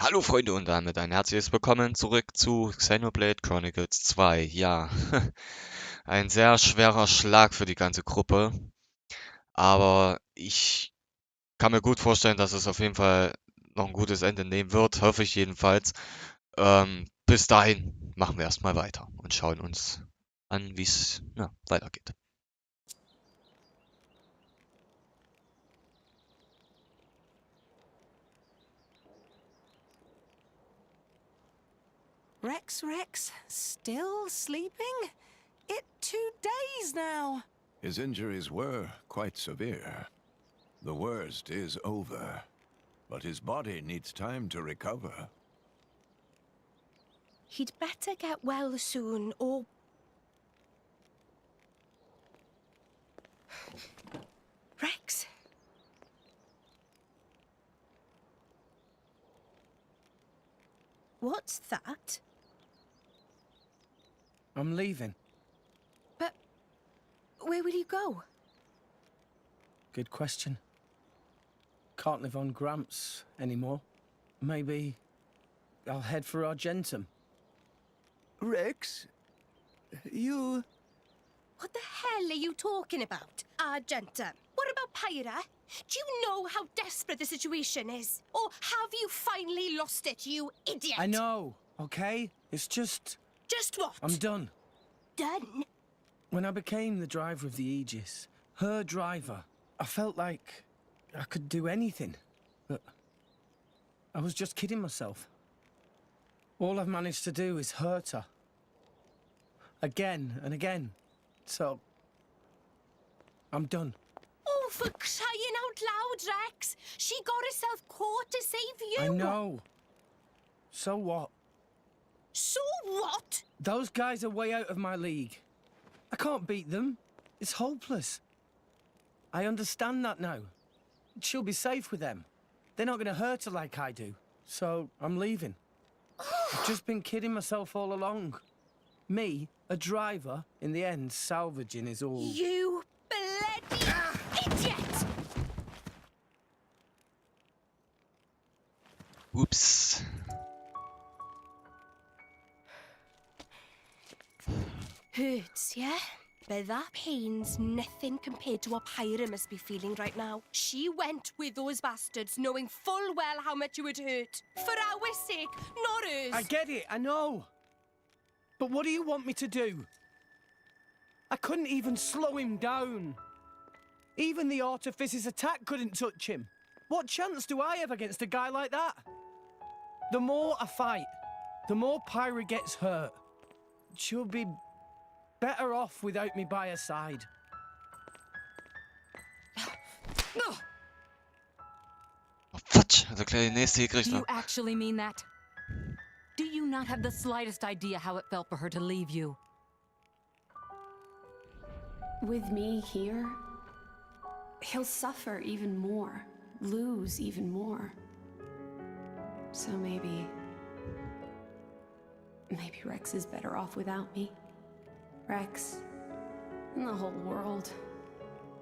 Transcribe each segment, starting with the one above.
Hallo Freunde und damit ein herzliches Willkommen zurück zu Xenoblade Chronicles 2. Ja, ein sehr schwerer Schlag für die ganze Gruppe, aber ich kann mir gut vorstellen, dass es auf jeden Fall noch ein gutes Ende nehmen wird, hoffe ich jedenfalls. Bis dahin machen wir erstmal weiter und schauen uns an, wie es weitergeht. Rex, still sleeping? 2 days now. His injuries were quite severe. The worst is over, but his body needs time to recover. He'd better get well soon, or... Rex? What's that? I'm leaving. But where will you go? Good question. Can't live on Gramps anymore. Maybe I'll head for Argentum. Rex, you... What the hell are you talking about, Argentum? What about Pyra? Do you know how desperate the situation is? Or have you finally lost it, you idiot? I know, okay? It's just... Just what? I'm done. Done? When I became the driver of the Aegis, her driver, I felt like I could do anything. But I was just kidding myself. All I've managed to do is hurt her. Again and again. So... I'm done. Oh, for crying out loud, Rex! She got herself caught to save you! I know. So what? So what? Those guys are way out of my league. I can't beat them. It's hopeless. I understand that now. She'll be safe with them. They're not going to hurt her like I do. So, I'm leaving. I've just been kidding myself all along. Me, a driver, in the end, salvaging is all... You bloody idiot! Ups. Hurts, yeah? But that pain's nothing compared to what Pyra must be feeling right now. She went with those bastards knowing full well how much it would hurt. For our sake, not hers. I get it, I know. But what do you want me to do? I couldn't even slow him down. Even the Artifice's attack couldn't touch him. What chance do I have against a guy like that? The more I fight, the more Pyra gets hurt. She'll be better off without me by her side. Oh, Fatsch, also gleich die nächste gekriegt. Do Ne? you actually mean that? Do you not have the slightest idea how it felt for her to leave you? With me here, he'll suffer even more, lose even more. So maybe Rex is better off without me. Rex, and the whole world,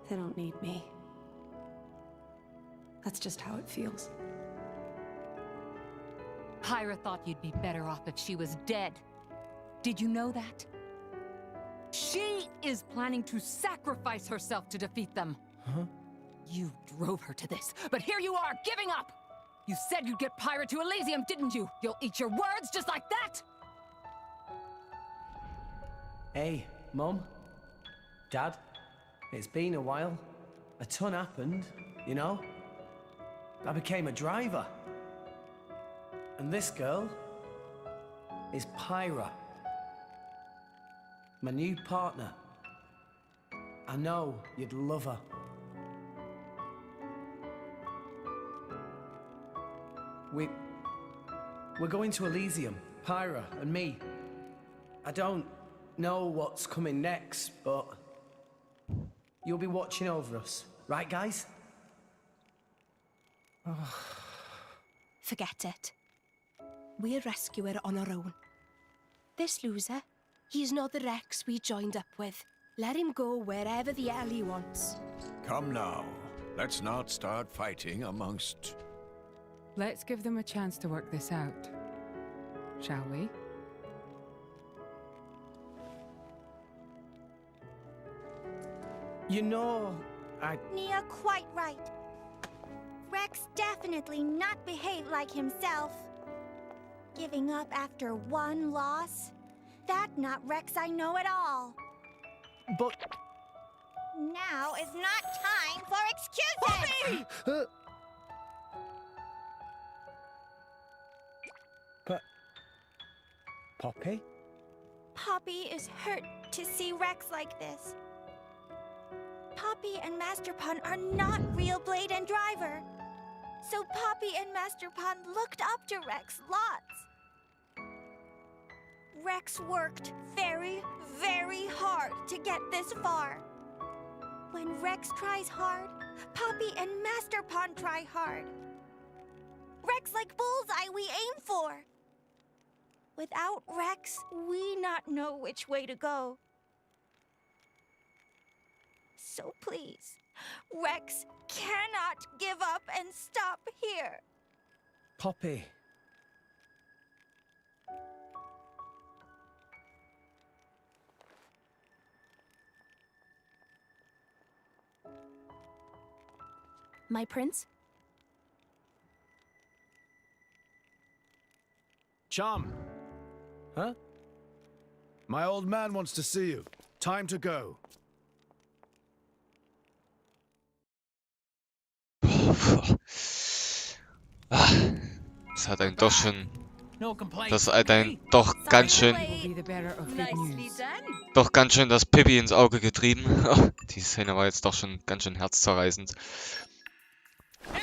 they don't need me. That's just how it feels. Pyra thought you'd be better off if she was dead. Did you know that? She is planning to sacrifice herself to defeat them. Huh? You drove her to this, but here you are, giving up! You said you'd get Pyra to Elysium, didn't you? You'll eat your words just like that? Hey, Mum, Dad, it's been a while. A ton happened, you know? I became a driver. And this girl is Pyra, my new partner. I know you'd love her. We're going to Elysium, Pyra and me. I don't know what's coming next, but you'll be watching over us, right, guys? Forget it. We'll rescue her on our own. This loser, he's not the Rex we joined up with. Let him go wherever the hell he wants. Come now. Let's not start fighting amongst Let's give them a chance to work this out. Shall we? You know, Nia quite right. Rex definitely not behaved like himself. Giving up after one loss? That not Rex I know at all. but... Now is not time for excuses! But... Poppy? Poppy is hurt to see Rex like this. Poppy and Master Pun are not real Blade and Driver. So Poppy and Master Pun looked up to Rex lots. Rex worked very, very hard to get this far. When Rex tries hard, Poppy and Master Pun try hard. Rex like bullseye we aim for. Without Rex, we not know which way to go. So please, Rex cannot give up and stop here. Poppy. My prince? Chum, Huh? my old man wants to see you. Time to go. Das hat einen doch schon... No complaints. Das hat einen doch ganz schön... Be the bearer of good Nicely news. done. Doch ganz schön das Pippi ins Auge getrieben. Die Szene war jetzt doch schon ganz schön herzzerreißend. It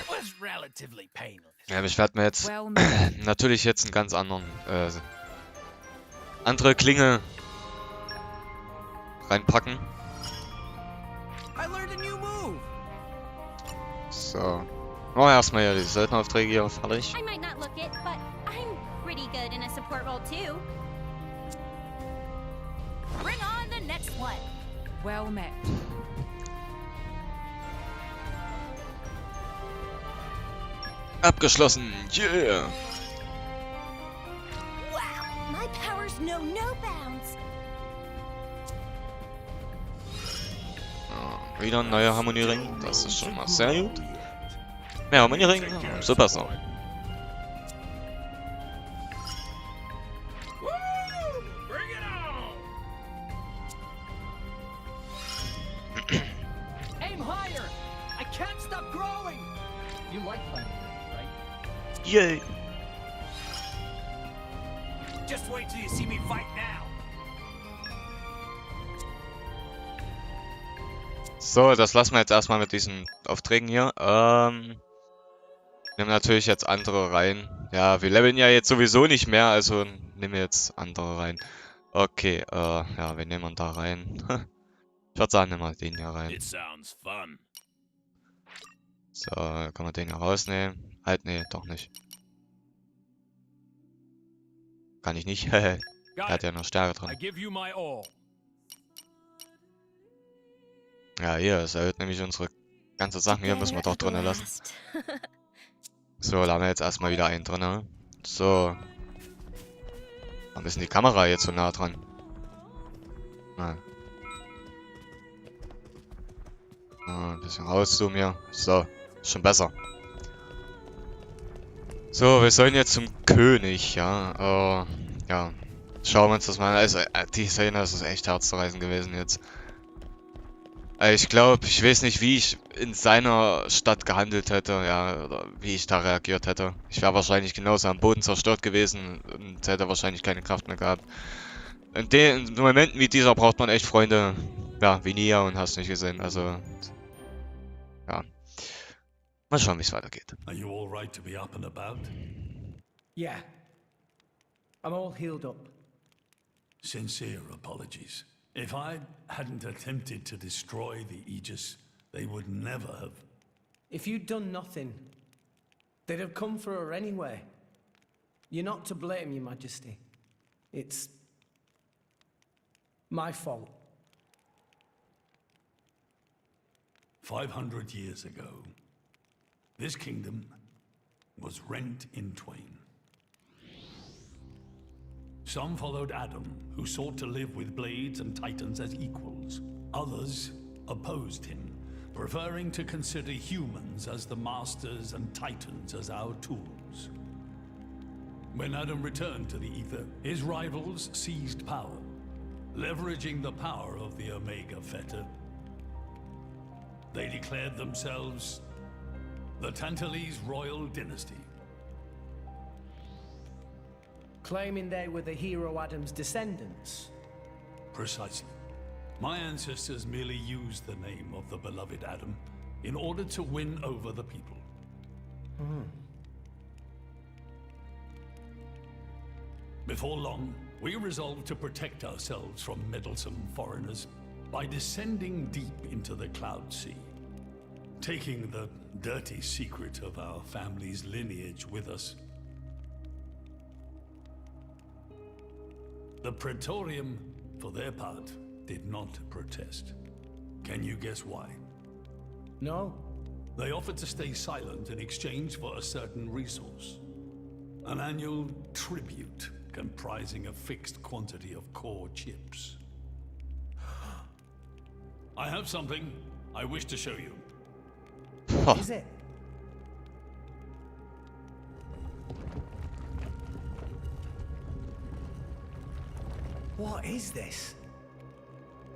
was relatively painless. Ja, ich werde mir jetzt Well met. natürlich jetzt einen ganz andere Klinge reinpacken. I learned a new move. So. Oh, erstmal ja die Söldneraufträge hier fertig. I might not look it, but I'm pretty good in a support role too. Bring on the next one. Well met. Abgeschlossen. Yeah. Wow, my powers know no bounds. Wieder ein neuer Harmoniering. Das ist schon mal sehr gut. Mehr Harmoniering, umso besser. Bring it on. Aim higher. I can't stop growing. You like playing, right? Yay. Just wait till you see me fight now. So, das lassen wir jetzt erstmal mit diesen Aufträgen hier. Nehmen natürlich jetzt andere rein. Ja, wir leveln ja jetzt sowieso nicht mehr, also nehmen wir jetzt andere rein. Okay, ja, wen nehmen wir da rein? Ich würde sagen, nehmen wir den hier rein. It sounds fun. So, kann man den hier rausnehmen? Halt, nee, doch nicht. Kann ich nicht. Er hat ja noch Stärke drin. give you my all. Ja, hier, das erhöht nämlich unsere ganze Sachen. Hier müssen wir doch drinnen lassen. So, da haben wir jetzt erstmal wieder einen drin. So. Warum ist denn die Kamera jetzt so nah dran? Ah. Ein bisschen rauszoomen hier. So, ist schon besser. So, wir sollen jetzt zum König, ja. Ja. Schauen wir uns das mal an. Also, die Szene, das ist echt herzzerreißend gewesen jetzt. Ich glaube, ich weiß nicht, wie ich in seiner Stadt gehandelt hätte, ja, oder wie ich da reagiert hätte. Ich wäre wahrscheinlich genauso am Boden zerstört gewesen und hätte wahrscheinlich keine Kraft mehr gehabt. In den Momenten wie dieser braucht man echt Freunde, ja, wie Nia und hast nicht gesehen, also, ja. Mal schauen, wie es weitergeht. Are you all right to be up and about? Yeah. I'm all healed up. Sincere apologies. If I hadn't attempted to destroy the Aegis, they would never have. If you'd done nothing, they'd have come for her anyway. You're not to blame, Your Majesty. It's my fault. 500 years ago, this kingdom was rent in twain. Some followed Adam, who sought to live with blades and titans as equals. Others opposed him, preferring to consider humans as the masters and titans as our tools. When Adam returned to the Ether, his rivals seized power, leveraging the power of the Omega Feta. They declared themselves the Tantalese royal dynasty. Claiming they were the hero Adam's descendants. Precisely. My ancestors merely used the name of the beloved Adam in order to win over the people. Before long, we resolved to protect ourselves from meddlesome foreigners by descending deep into the Cloud Sea, taking the dirty secret of our family's lineage with us. The Praetorium, for their part, did not protest. Can you guess why? No. They offered to stay silent in exchange for a certain resource. An annual tribute comprising a fixed quantity of core chips. I have something I wish to show you. What is it? What is this?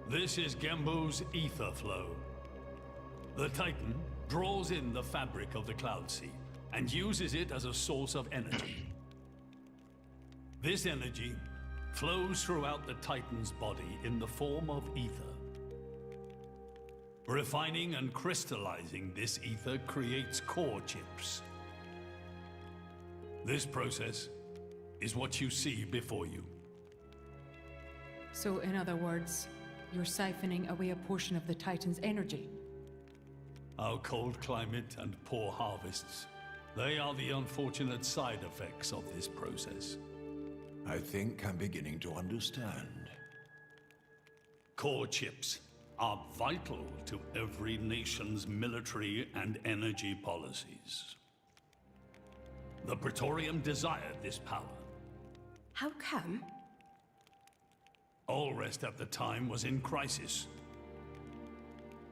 This is Gembu's ether flow. The Titan draws in the fabric of the Cloud Sea and uses it as a source of energy. This energy flows throughout the Titan's body in the form of ether. Refining and crystallizing this ether creates core chips. This process is what you see before you. So, in other words, you're siphoning away a portion of the Titan's energy. Our cold climate and poor harvests, they are the unfortunate side effects of this process. I think I'm beginning to understand. Core chips are vital to every nation's military and energy policies. The Praetorium desired this power. How come? Allrest at the time was in crisis.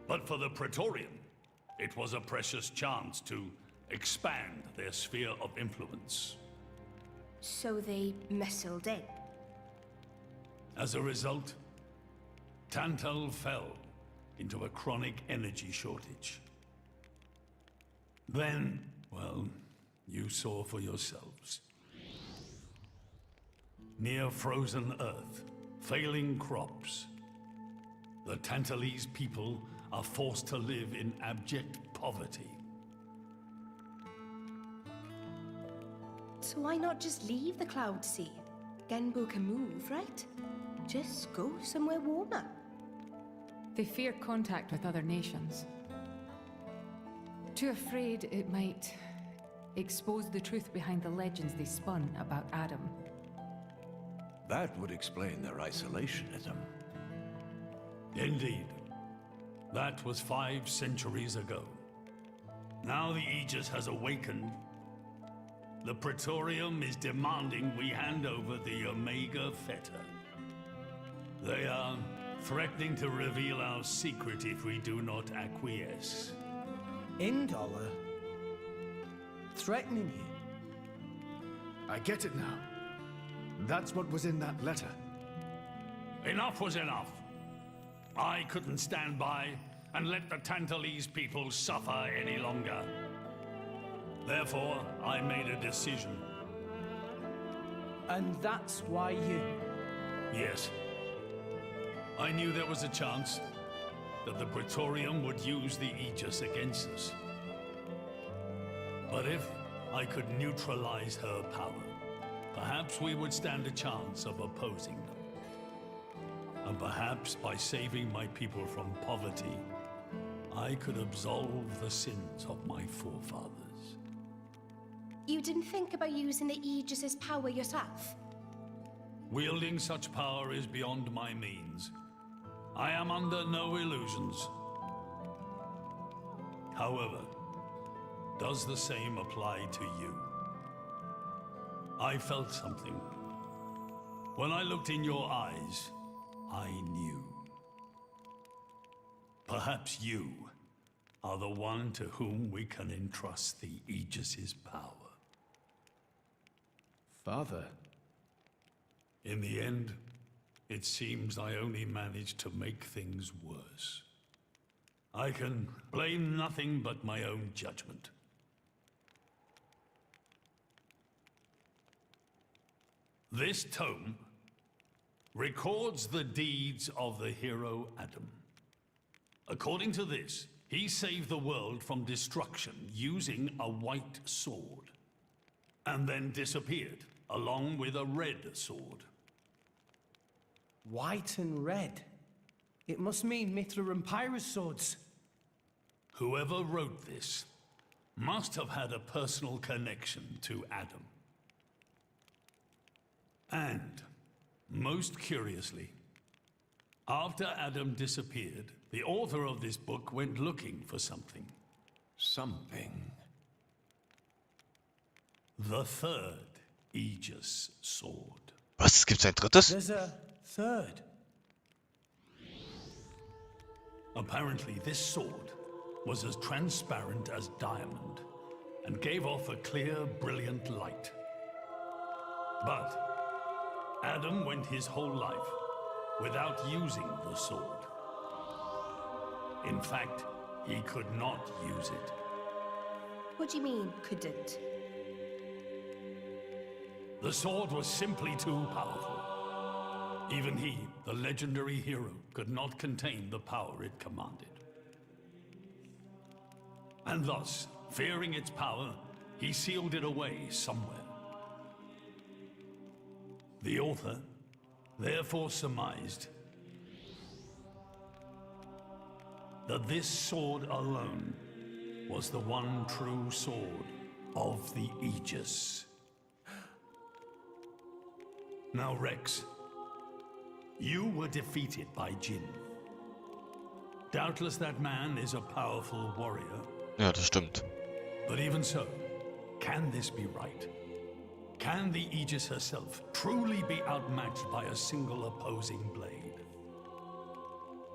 But for the Praetorium, it was a precious chance to expand their sphere of influence. So they muscled in. As a result, Tantal fell into a chronic energy shortage. Then, well, you saw for yourselves. Near frozen Earth, failing crops, the Tantalese people are forced to live in abject poverty. So why not just leave the Cloud Sea? Genbu can move, right? Just go somewhere warmer. They fear contact with other nations. Too afraid it might expose the truth behind the legends they spun about Adam. That would explain their isolationism. Indeed. That was 5 centuries ago. Now the Aegis has awakened. The Praetorium is demanding we hand over the Omega Feta. They are threatening to reveal our secret if we do not acquiesce. Indollar? Threatening you? I get it now. That's what was in that letter. Enough was enough. I couldn't stand by and let the Tantalese people suffer any longer. Therefore, I made a decision. And that's why you... Yes. I knew there was a chance that the Praetorium would use the Aegis against us. But if I could neutralize her power, perhaps we would stand a chance of opposing them. And perhaps by saving my people from poverty, I could absolve the sins of my forefathers. You didn't think about using the Aegis's power yourself? Wielding such power is beyond my means. I am under no illusions. However, does the same apply to you? I felt something. When I looked in your eyes, I knew. Perhaps you are the one to whom we can entrust the Aegis's power. Father. In the end, it seems I only managed to make things worse. I can blame nothing but my own judgment. This tome records the deeds of the hero Adam. According to this, he saved the world from destruction using a white sword, and then disappeared, along with a red sword. White and red. It must mean Mithra and Pyrrha's swords. Whoever wrote this must have had a personal connection to Adam. And, most curiously, after Adam disappeared, the author of this book went looking for something. Something. The third Aegis sword. Was? Gibt's ein drittes? There's a third. Apparently, this sword was as transparent as diamond and gave off a clear, brilliant light. But Adam went his whole life without using the sword. In fact, he could not use it. What do you mean, couldn't? The sword was simply too powerful. Even he, the legendary hero, could not contain the power it commanded. And thus, fearing its power, he sealed it away somewhere. The author therefore surmised that this sword alone was the one true sword of the Aegis. Now, Rex, you were defeated by Jin. Doubtless that man is a powerful warrior. Ja, das stimmt. But even so, can this be right? Can the Aegis herself truly be outmatched by a single opposing blade?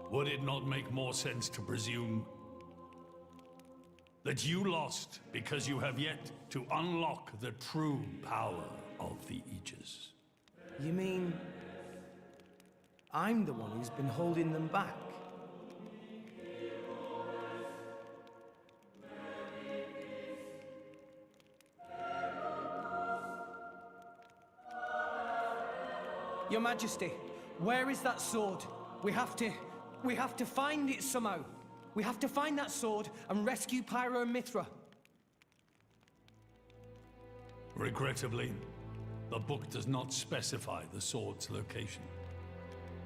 Would it not make more sense to presume that you lost because you have yet to unlock the true power of the Aegis? You mean I'm the one who's been holding them back? Your Majesty, where is that sword? We have to find it somehow. We have to find that sword and rescue Pyro and Mithra. Regrettably, the book does not specify the sword's location.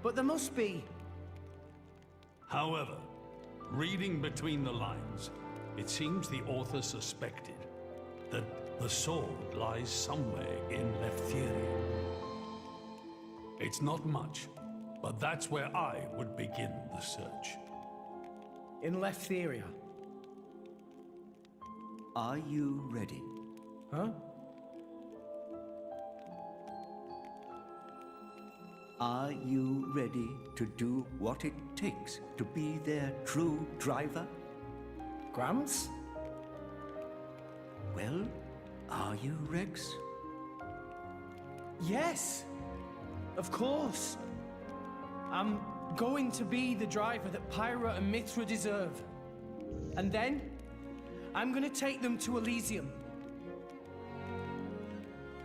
But there must be. However, reading between the lines, it seems the author suspected that the sword lies somewhere in Lefthyria. It's not much, but that's where I would begin the search. In Lefthyria. Are you ready? Huh? Are you ready to do what it takes to be their true driver? Gramps? Well, are you, Rex? Yes! Of course! I'm going to be the driver that Pyra and Mithra deserve. And then, I'm gonna take them to Elysium.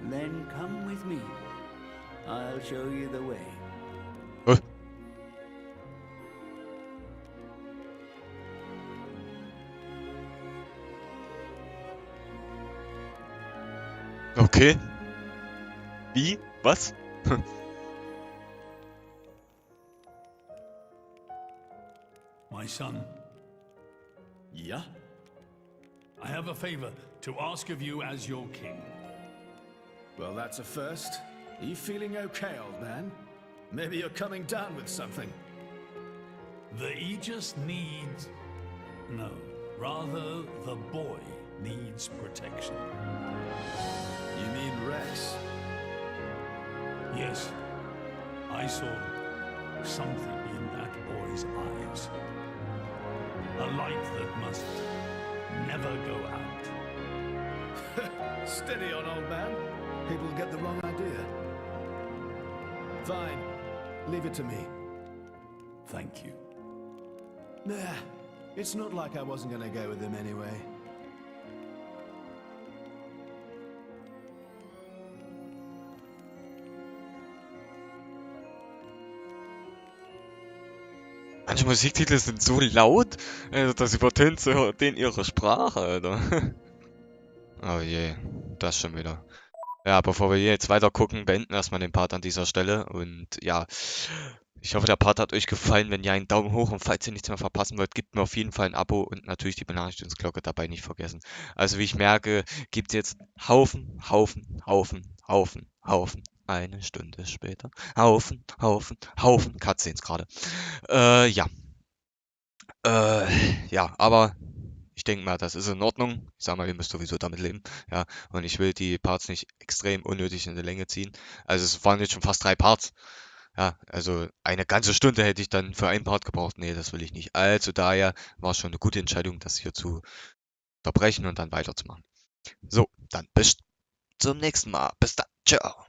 Then come with me. I'll show you the way. Okay. Wie? Was? My son, Yeah? I have a favor to ask of you as your king. Well, that's a first. Are you feeling okay, old man? Maybe you're coming down with something. The Aegis needs... No, rather the boy needs protection. You mean Rex? Yes, I saw something in that boy's eyes. A light that must never go out. Steady on, old man. People get the wrong idea. Fine. Leave it to me. Thank you. Nah, it's not like I wasn't gonna go with him anyway. Manche Musiktitel sind so laut, also das übertönt so den ihre Sprache, Alter. Oh je, das schon wieder. Ja, bevor wir hier jetzt weiter gucken, beenden wir erstmal den Part an dieser Stelle. Und ja, ich hoffe, der Part hat euch gefallen. Wenn ja, einen Daumen hoch. Und falls ihr nichts mehr verpassen wollt, gebt mir auf jeden Fall ein Abo und natürlich die Benachrichtigungsglocke dabei nicht vergessen. Also wie ich merke, gibt es jetzt Haufen. Eine Stunde später. Haufen. Cutscenes gerade. Ja. Ja, aber ich denke mal, das ist in Ordnung. Ich sag mal, ihr müsst sowieso damit leben. Ja, und ich will die Parts nicht extrem unnötig in die Länge ziehen. Also es waren jetzt schon fast 3 Parts. Ja, also eine ganze Stunde hätte ich dann für einen Part gebraucht. Nee, das will ich nicht. Also daher war es schon eine gute Entscheidung, das hier zu unterbrechen und dann weiterzumachen. So, dann bis zum nächsten Mal. Bis dann. Ciao.